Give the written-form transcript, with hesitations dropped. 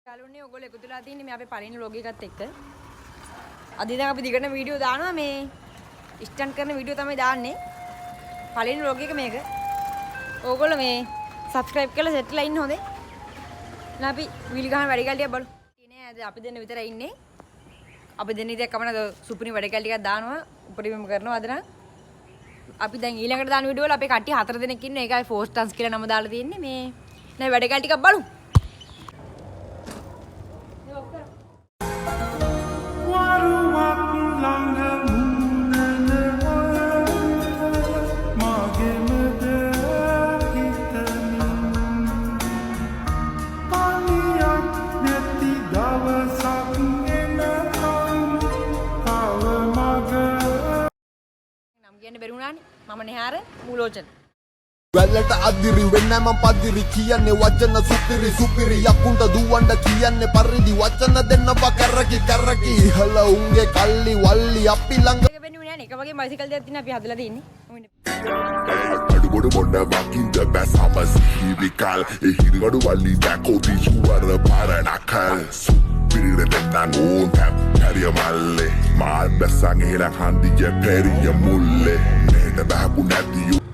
යාළුවනේ ඔයගොල්ලෝ එකතු වෙලා තින්නේ මේ අපේ පළවෙනි vlog එකත් එක්ක. අද ඉතින් අපි දිගටම වීඩියෝ දානවා මේ ස්ටන්ට් කරන වීඩියෝ තමයි දාන්නේ. පළවෙනි vlog එක මේක. ඕගොල්ලෝ මේ subscribe කරලා set වෙලා ඉන්න හොඳේ. දැන් අපි වීලි ගහන වැඩ කැලියක් බලමු. ඉන්නේ අද අපි දෙන්න විතරයි ඉන්නේ. අපි දෙන්න ඉතින් කමන සුපිරි වැඩ කැලි ටිකක් දානවා. උපරිමම කරනවා අද නම්. අපි දැන් ඊළඟට දාන වීඩියෝ වල අපේ කට්ටිය 4 දෙනෙක් ඉන්නේ. ඒකයි ෆෝස් ටන්ස් කියලා නම දාලා තියෙන්නේ. මේ නෑ වැඩ කැලි ටිකක් බලමු. මම නෙහාර මූලෝචන වැල්ලට අදිරි වෙන්නේ මම පදිරි කියන්නේ වචන සුපිරි සුපිරි යකුන්ට දුවන්න කියන්නේ පරිදි වචන දෙන්නවා කරකි කරකි ඉහළ උන්ගේ කල්ලි වල්ලි අපි ළඟ එක වෙන්නේ නෑ නේ එක වගේ බයිසිකල් දෙයක් තියෙන අපි හදලා තියෙන්නේ අඩුගොඩ මොන්න වකින්ද බැසමස් හිවිකල් එහිරිගඩු වල්ලි දැකෝති ජුවර පාරණකල් සුපිරිර දෙන්නන් ඕන් පැම් පැරිය මල්ලේ මාල් බැස්සන් එහෙලා හන්දිය පැරිය මුල්ලේ මෙහෙට බැහපු නැතියු